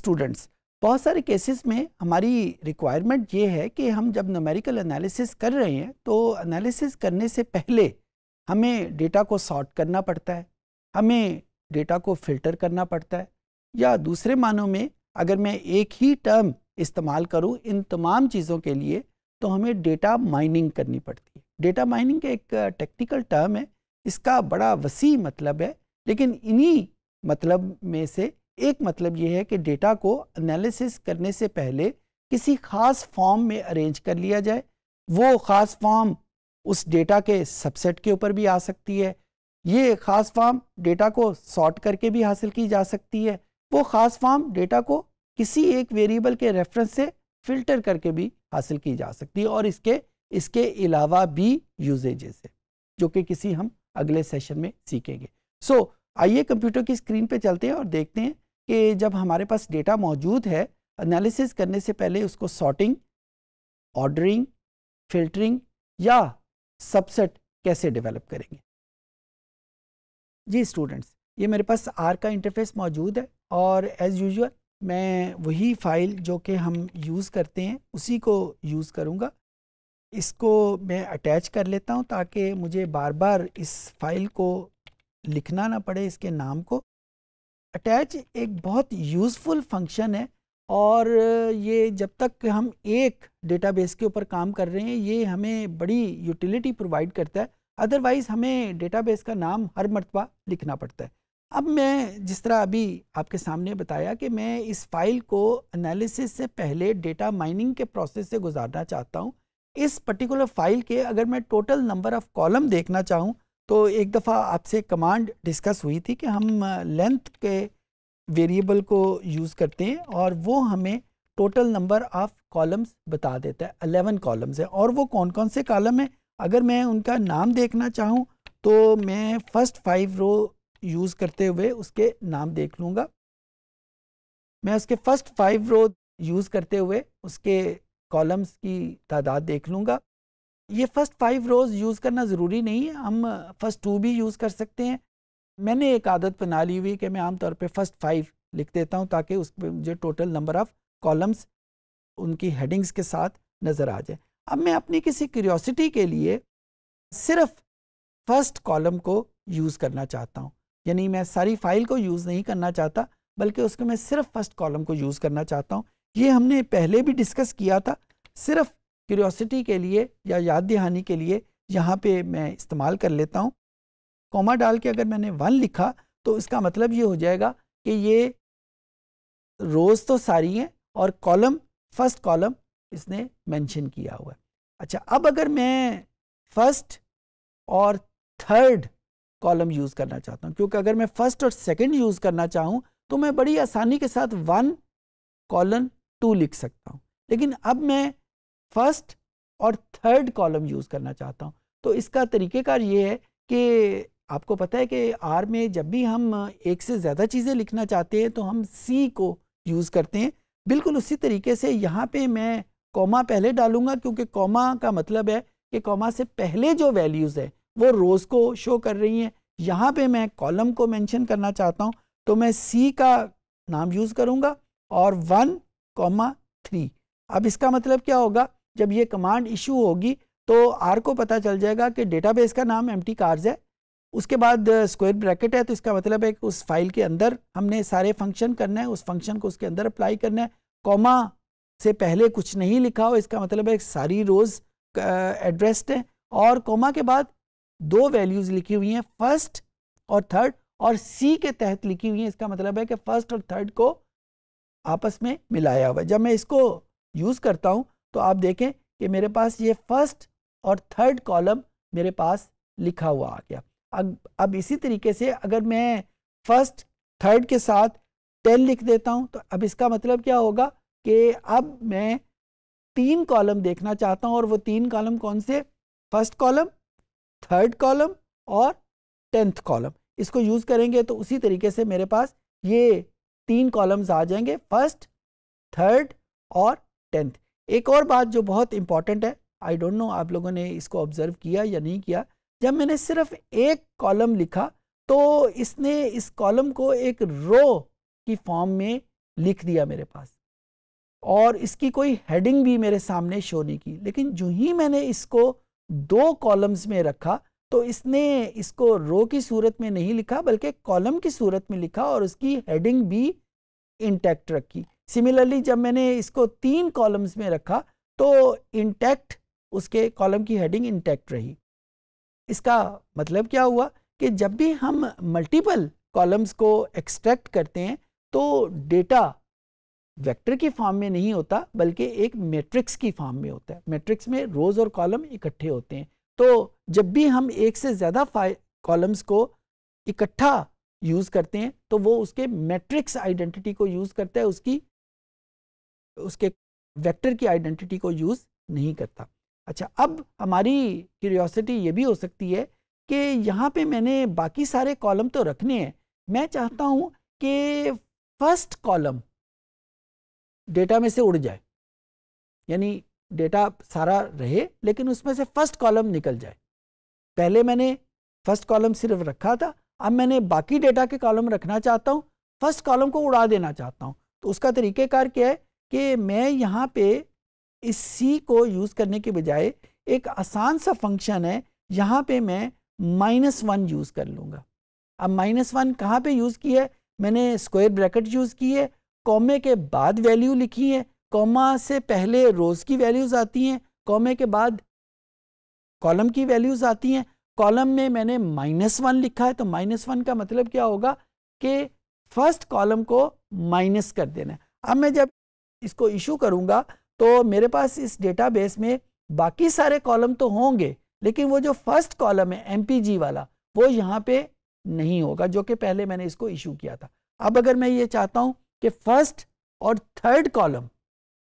Students, बहुत सारे cases में हमारी रिक्वायरमेंट ये है कि हम जब न्यूमेरिकल एनालिसिस कर रहे हैं तो एनालिसिस करने से पहले हमें डेटा को सॉर्ट करना पड़ता है, हमें डेटा को फिल्टर करना पड़ता है, या दूसरे मानों में अगर मैं एक ही टर्म इस्तेमाल करूं इन तमाम चीज़ों के लिए तो हमें डेटा माइनिंग करनी पड़ती है। डेटा माइनिंग एक टेक्निकल टर्म है, इसका बड़ा वसी मतलब है, लेकिन इन्हीं मतलब में से एक मतलब ये है कि डेटा को एनालिसिस करने से पहले किसी ख़ास फॉर्म में अरेंज कर लिया जाए। वो ख़ास फॉर्म उस डेटा के सबसेट के ऊपर भी आ सकती है, ये ख़ास फॉर्म डेटा को सॉर्ट करके भी हासिल की जा सकती है, वो ख़ास फॉर्म डेटा को किसी एक वेरिएबल के रेफरेंस से फ़िल्टर करके भी हासिल की जा सकती है, और इसके अलावा भी यूजेजेस है जो कि किसी हम अगले सेशन में सीखेंगे। सो आइए कंप्यूटर की स्क्रीन पे चलते हैं और देखते हैं कि जब हमारे पास डेटा मौजूद है, एनालिसिस करने से पहले उसको सॉर्टिंग, ऑर्डरिंग, फिल्टरिंग या सबसेट कैसे डेवलप करेंगे। जी स्टूडेंट्स, ये मेरे पास आर का इंटरफेस मौजूद है और एज़ यूजुअल मैं वही फ़ाइल जो कि हम यूज़ करते हैं उसी को यूज़ करूँगा। इसको मैं अटैच कर लेता हूँ ताकि मुझे बार बार इस फाइल को लिखना ना पड़े, इसके नाम को। अटैच एक बहुत यूज़फुल फंक्शन है और ये जब तक हम एक डेटाबेस के ऊपर काम कर रहे हैं ये हमें बड़ी यूटिलिटी प्रोवाइड करता है, अदरवाइज़ हमें डेटाबेस का नाम हर मर्तबा लिखना पड़ता है। अब मैं जिस तरह अभी आपके सामने बताया कि मैं इस फाइल को एनालिसिस से पहले डेटा माइनिंग के प्रोसेस से गुजारना चाहता हूँ। इस पर्टिकुलर फाइल के अगर मैं टोटल नंबर ऑफ़ कॉलम देखना चाहूँ तो एक दफ़ा आपसे कमांड डिस्कस हुई थी कि हम लेंथ के वेरिएबल को यूज़ करते हैं और वो हमें टोटल नंबर ऑफ़ कॉलम्स बता देता है। 11 कॉलम्स है और वो कौन कौन से कॉलम हैं अगर मैं उनका नाम देखना चाहूँ तो मैं फर्स्ट 5 रो यूज़ करते हुए उसके नाम देख लूँगा। मैं उसके फर्स्ट 5 रो यूज़ करते हुए उसके कॉलम्स की तादाद देख लूँगा। ये फर्स्ट 5 रोज़ यूज़ करना ज़रूरी नहीं है, हम फर्स्ट 2 भी यूज़ कर सकते हैं। मैंने एक आदत बना ली हुई कि मैं आमतौर पे फर्स्ट 5 लिख देता हूँ ताकि उस पर मुझे टोटल नंबर ऑफ़ कॉलम्स उनकी हेडिंग्स के साथ नज़र आ जाए। अब मैं अपनी किसी क्यूरियोसिटी के लिए सिर्फ फर्स्ट कॉलम को यूज़ करना चाहता हूँ, यानी मैं सारी फाइल को यूज़ नहीं करना चाहता बल्कि उसको मैं सिर्फ फर्स्ट कॉलम को यूज़ करना चाहता हूँ। ये हमने पहले भी डिस्कस किया था, सिर्फ क्यूरियोसिटी के लिए या याद दहानी के लिए यहाँ पे मैं इस्तेमाल कर लेता हूँ। कॉमा डाल के अगर मैंने 1 लिखा तो इसका मतलब ये हो जाएगा कि ये रोज़ तो सारी हैं और कॉलम फर्स्ट कॉलम इसने मेंशन किया हुआ है। अच्छा, अब अगर मैं फर्स्ट और थर्ड कॉलम यूज़ करना चाहता हूँ, क्योंकि अगर मैं फर्स्ट और सेकंड यूज़ करना चाहूँ तो मैं बड़ी आसानी के साथ 1 कॉलन 2 लिख सकता हूँ, लेकिन अब मैं फर्स्ट और थर्ड कॉलम यूज़ करना चाहता हूँ। तो इसका तरीक़ेकार ये है कि आपको पता है कि आर में जब भी हम एक से ज़्यादा चीज़ें लिखना चाहते हैं तो हम सी को यूज़ करते हैं। बिल्कुल उसी तरीके से यहाँ पे मैं कॉमा पहले डालूँगा, क्योंकि कॉमा का मतलब है कि कॉमा से पहले जो वैल्यूज़ है वो रोज़ को शो कर रही हैं। यहाँ पे मैं कॉलम को मेंशन करना चाहता हूँ तो मैं सी का नाम यूज़ करूँगा और 1,3। अब इसका मतलब क्या होगा, जब ये कमांड इशू होगी तो आर को पता चल जाएगा कि डेटाबेस का नाम एम्प्टी कार्स है, उसके बाद स्क्वायर ब्रैकेट है, तो इसका मतलब है कि उस फाइल के अंदर हमने सारे फंक्शन करना है, उस फंक्शन को उसके अंदर अप्लाई करना है। कॉमा से पहले कुछ नहीं लिखा हो, इसका मतलब है सारी रोज़ एड्रेस्ड है, और कॉमा के बाद 2 वैल्यूज़ लिखी हुई हैं फर्स्ट और थर्ड, और सी के तहत लिखी हुई हैं, इसका मतलब है कि फर्स्ट और थर्ड को आपस में मिलाया हुआ है। जब मैं इसको यूज़ करता हूँ तो आप देखें कि मेरे पास ये फर्स्ट और थर्ड कॉलम मेरे पास लिखा हुआ आ गया। अब इसी तरीके से अगर मैं फर्स्ट थर्ड के साथ 10 लिख देता हूँ तो अब इसका मतलब क्या होगा कि अब मैं 3 कॉलम देखना चाहता हूँ, और वो 3 कॉलम कौन से, फर्स्ट कॉलम, थर्ड कॉलम और 10th कॉलम। इसको यूज़ करेंगे तो उसी तरीके से मेरे पास ये 3 कॉलम्स आ जाएंगे, फर्स्ट, थर्ड और 10th। एक और बात जो बहुत इंपॉर्टेंट है, आई डोंट नो आप लोगों ने इसको ऑब्जर्व किया या नहीं किया, जब मैंने सिर्फ एक कॉलम लिखा तो इसने इस कॉलम को एक रो की फॉर्म में लिख दिया मेरे पास, और इसकी कोई हेडिंग भी मेरे सामने शो नहीं की। लेकिन जो ही मैंने इसको 2 कॉलम्स में रखा तो इसने इसको रो की सूरत में नहीं लिखा बल्कि कॉलम की सूरत में लिखा और उसकी हेडिंग भी इंटैक्ट रखी। सिमिलरली जब मैंने इसको 3 कॉलम्स में रखा तो इंटैक्ट उसके कॉलम की हेडिंग इंटैक्ट रही। इसका मतलब क्या हुआ कि जब भी हम मल्टीपल कॉलम्स को एक्सट्रैक्ट करते हैं तो डेटा वेक्टर की फॉर्म में नहीं होता बल्कि एक मैट्रिक्स की फॉर्म में होता है। मैट्रिक्स में रोज और कॉलम इकट्ठे होते हैं। तो जब भी हम एक से ज़्यादा कॉलम्स को इकट्ठा यूज़ करते हैं तो वो उसके मैट्रिक्स आइडेंटिटी को यूज़ करता है, उसके वेक्टर की आइडेंटिटी को यूज़ नहीं करता। अच्छा, अब हमारी क्यूरियोसिटी ये भी हो सकती है कि यहाँ पे मैंने बाकी सारे कॉलम तो रखने हैं, मैं चाहता हूँ कि फर्स्ट कॉलम डेटा में से उड़ जाए, यानी डेटा सारा रहे लेकिन उसमें से फर्स्ट कॉलम निकल जाए। पहले मैंने फर्स्ट कॉलम सिर्फ रखा था, अब मैंने बाकी डेटा के कॉलम रखना चाहता हूँ, फर्स्ट कॉलम को उड़ा देना चाहता हूँ। तो उसका तरीक़ेकार क्या है कि मैं यहाँ पे इस सी को यूज़ करने के बजाय एक आसान सा फंक्शन है, यहाँ पे मैं -1 यूज़ कर लूँगा। अब -1 कहाँ पे यूज़ की है? मैंने स्क्वायर ब्रैकेट यूज़ की है, कॉमे के बाद वैल्यू लिखी है, कॉमा से पहले रोज़ की वैल्यूज़ आती हैं, कॉमे के बाद कॉलम की वैल्यूज़ आती हैं। कॉलम में मैंने -1 लिखा है, तो -1 का मतलब क्या होगा कि फर्स्ट कॉलम को माइनस कर देना है। अब मैं जब इसको इशू करूँगा तो मेरे पास इस डेटाबेस में बाकी सारे कॉलम तो होंगे लेकिन वो जो फर्स्ट कॉलम है MPG वाला वो यहाँ पे नहीं होगा, जो कि पहले मैंने इसको इशू किया था। अब अगर मैं ये चाहता हूँ कि फर्स्ट और थर्ड कॉलम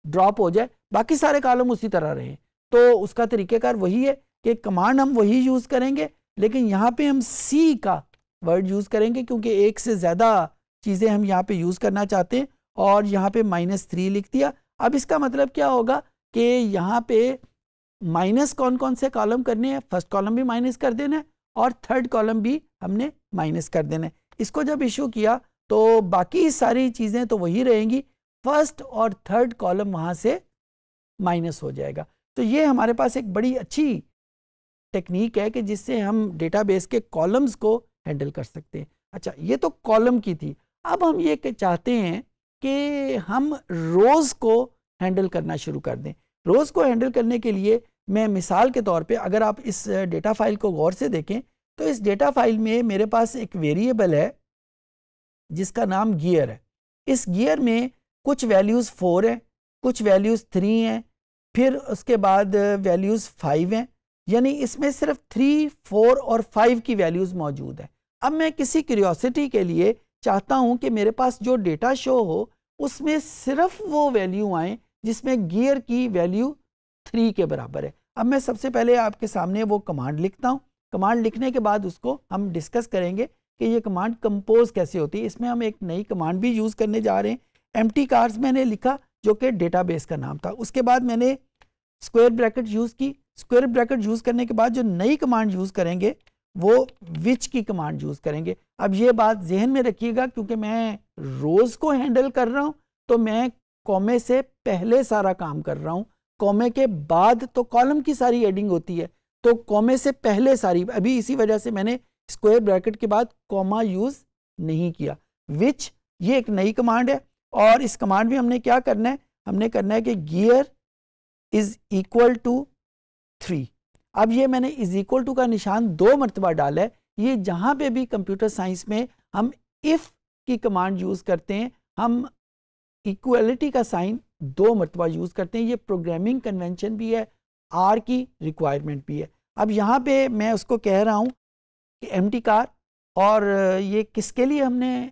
ड्रॉप हो जाए, बाकी सारे कॉलम उसी तरह रहे, तो उसका तरीक़ेकार वही है कि कमांड हम वही यूज़ करेंगे लेकिन यहाँ पे हम सी का वर्ड यूज़ करेंगे क्योंकि एक से ज़्यादा चीज़ें हम यहाँ पे यूज़ करना चाहते हैं, और यहाँ पे -3 लिख दिया। अब इसका मतलब क्या होगा कि यहाँ पे माइनस कौन कौन से कॉलम करने हैं, फर्स्ट कॉलम भी माइनस कर देना है और थर्ड कॉलम भी हमने माइनस कर देना है। इसको जब इशू किया तो बाकी सारी चीज़ें तो वही रहेंगी, फर्स्ट और थर्ड कॉलम वहाँ से माइनस हो जाएगा। तो ये हमारे पास एक बड़ी अच्छी टेक्निक है कि जिससे हम डेटाबेस के कॉलम्स को हैंडल कर सकते हैं। अच्छा, ये तो कॉलम की थी। अब हम ये चाहते हैं कि हम रोज़ को हैंडल करना शुरू कर दें। रोज़ को हैंडल करने के लिए मैं मिसाल के तौर पे अगर आप इस डेटा फाइल को गौर से देखें तो इस डेटा फाइल में मेरे पास एक वेरिएबल है जिसका नाम गियर है। इस गियर में कुछ वैल्यूज़ 4 हैं, कुछ वैल्यूज़ 3 हैं, फिर उसके बाद वैल्यूज़ 5 हैं, यानी इसमें सिर्फ 3, 4 और 5 की वैल्यूज़ मौजूद हैं। अब मैं किसी क्यूरियोसिटी के लिए चाहता हूं कि मेरे पास जो डेटा शो हो उसमें सिर्फ वो वैल्यू आए जिसमें गियर की वैल्यू 3 के बराबर है। अब मैं सबसे पहले आपके सामने वो कमांड लिखता हूं। कमांड लिखने के बाद उसको हम डिस्कस करेंगे कि ये कमांड कंपोज कैसे होती है। इसमें हम एक नई कमांड भी यूज़ करने जा रहे हैं। empty cars मैंने लिखा जो कि डेटाबेस का नाम था। उसके बाद मैंने स्क्वायर ब्रैकेट यूज़ की। स्क्वायर ब्रैकेट यूज़ करने के बाद जो नई कमांड यूज़ करेंगे वो विच की कमांड यूज़ करेंगे। अब ये बात जहन में रखिएगा क्योंकि मैं रोज़ को हैंडल कर रहा हूँ तो मैं कॉमे से पहले सारा काम कर रहा हूँ, कॉमे के बाद तो कॉलम की सारी एडिंग होती है, तो कॉमे से पहले सारी, अभी इसी वजह से मैंने स्क्वायर ब्रैकेट के बाद कॉमा यूज़ नहीं किया। विच ये एक नई कमांड है और इस कमांड में हमने क्या करना है, हमने करना है कि गियर इज इक्वल टू 3। अब ये मैंने इज इक्वल टू का निशान 2 मरतबा डाला है। ये जहाँ पे भी कंप्यूटर साइंस में हम इफ़ की कमांड यूज़ करते हैं हम इक्वलिटी का साइन 2 मरतबा यूज़ करते हैं। ये प्रोग्रामिंग कन्वेंशन भी है, आर की रिक्वायरमेंट भी है। अब यहाँ पे मैं उसको कह रहा हूँ कि empty car, और ये किसके लिए हमने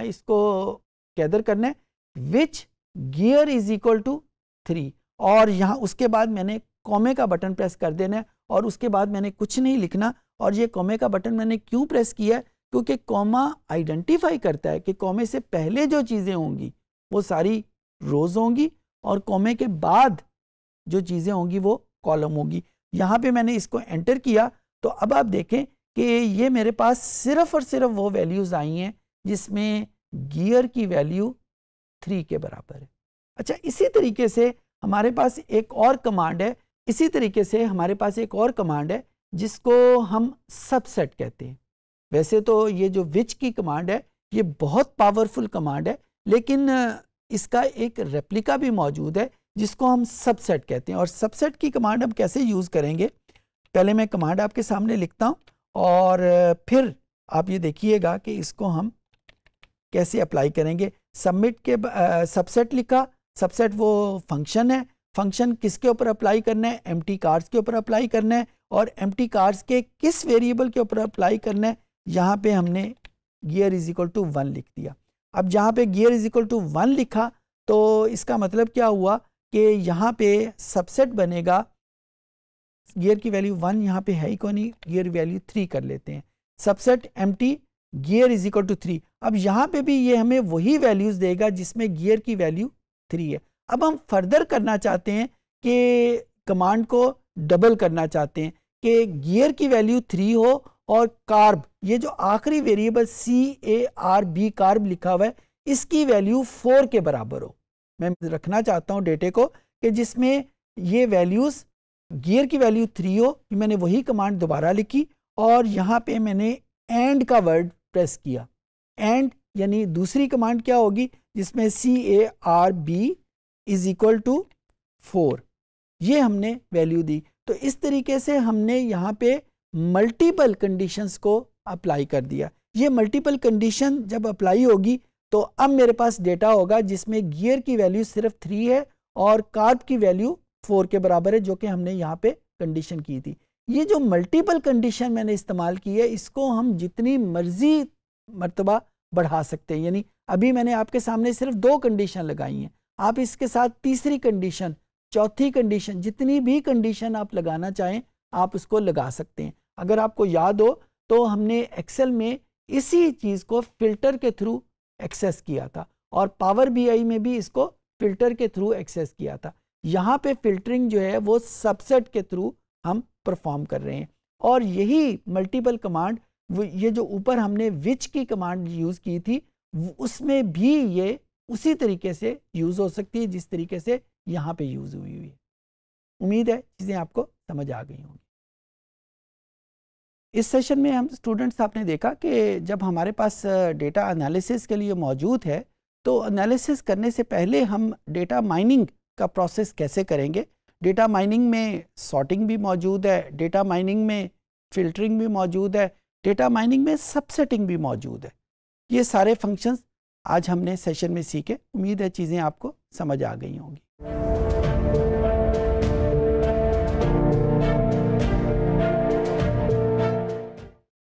इसको गैदर करना है, विच गियर इज इक्वल टू 3, और यहाँ उसके बाद मैंने कॉमे का बटन प्रेस कर देना है और उसके बाद मैंने कुछ नहीं लिखना। और ये कॉमे का बटन मैंने क्यों प्रेस किया है, क्योंकि कॉमा आइडेंटिफाई करता है कि कॉमे से पहले जो चीज़ें होंगी वो सारी रोज़ होंगी और कॉमे के बाद जो चीज़ें होंगी वो कॉलम होंगी। यहाँ पे मैंने इसको एंटर किया तो अब आप देखें कि ये मेरे पास सिर्फ और सिर्फ वो वैल्यूज़ आई हैं जिसमें गियर की वैल्यू 3 के बराबर है। अच्छा, इसी तरीके से हमारे पास एक और कमांड है, जिसको हम सबसेट कहते हैं। वैसे तो ये जो विच की कमांड है ये बहुत पावरफुल कमांड है, लेकिन इसका एक रेप्लिका भी मौजूद है जिसको हम सबसेट कहते हैं। और सबसेट की कमांड हम कैसे यूज़ करेंगे, पहले मैं कमांड आपके सामने लिखता हूँ और फिर आप ये देखिएगा कि इसको हम कैसे अप्लाई करेंगे। सबमिट के सबसेट लिखा, सबसेट वो फंक्शन है, फंक्शन किसके ऊपर अप्लाई करना है, एम्प्टी कार्ड्स के ऊपर अप्लाई करना है, और एम्प्टी कार्ड्स के किस वेरिएबल के ऊपर अप्लाई करना है। यहाँ पे हमने गियर इज इक्वल टू 1 लिख दिया। अब जहाँ पे गियर इज इक्वल टू 1 लिखा तो इसका मतलब क्या हुआ कि यहाँ पे सबसेट बनेगा, गियर की वैल्यू 1 यहाँ पे है ही को नहीं, गियर वैल्यू 3 कर लेते हैं। Subset empty gear is equal to 3। अब यहाँ पे भी ये हमें वही वैल्यूज देगा जिसमें गियर की वैल्यू 3 है। अब हम फर्दर करना चाहते हैं कि कमांड को डबल करना चाहते हैं कि गियर की वैल्यू 3 हो और कार्ब, ये जो आखिरी वेरिएबल CARB कार्ब लिखा हुआ है, इसकी वैल्यू 4 के बराबर हो। मैं रखना चाहता हूँ डेटे को कि जिसमें ये वैल्यूज गियर की वैल्यू 3 हो। मैंने वही कमांड दोबारा लिखी और यहाँ पे मैंने एंड का वर्ड प्रेस किया। एंड यानी दूसरी कमांड क्या होगी जिसमें CARB इज इक्वल टू 4, ये हमने वैल्यू दी। तो इस तरीके से हमने यहाँ पे मल्टीपल कंडीशंस को अप्लाई कर दिया। ये मल्टीपल कंडीशन जब अप्लाई होगी तो अब मेरे पास डेटा होगा जिसमें गियर की वैल्यू सिर्फ 3 है और कार्ब की वैल्यू 4 के बराबर है, जो कि हमने यहाँ पे कंडीशन की थी। ये जो मल्टीपल कंडीशन मैंने इस्तेमाल की है, इसको हम जितनी मर्जी मर्तबा बढ़ा सकते हैं। यानी अभी मैंने आपके सामने सिर्फ 2 कंडीशन लगाई हैं, आप इसके साथ तीसरी कंडीशन, चौथी कंडीशन, जितनी भी कंडीशन आप लगाना चाहें आप उसको लगा सकते हैं। अगर आपको याद हो तो हमने एक्सेल में इसी चीज़ को फिल्टर के थ्रू एक्सेस किया था और पावर BI में भी इसको फिल्टर के थ्रू एक्सेस किया था। यहाँ पे फिल्टरिंग जो है वो सबसेट के थ्रू हम परफॉर्म कर रहे हैं। और यही मल्टीपल कमांड, ये जो ऊपर हमने विच की कमांड यूज़ की थी, उसमें भी ये उसी तरीके से यूज़ हो सकती है जिस तरीके से यहाँ पे यूज़ हुई है। उम्मीद है चीज़ें आपको समझ आ गई होंगी। इस सेशन में हम स्टूडेंट्स आपने देखा कि जब हमारे पास डेटा एनालिसिस के लिए मौजूद है तो एनालिसिस करने से पहले हम डेटा माइनिंग का प्रोसेस कैसे करेंगे। डेटा माइनिंग में सॉर्टिंग भी मौजूद है, डेटा माइनिंग में फिल्टरिंग भी मौजूद है, डेटा माइनिंग में सबसेटिंग भी मौजूद है। ये सारे फंक्शंस आज हमने सेशन में सीखे। उम्मीद है चीज़ें आपको समझ आ गई होंगी।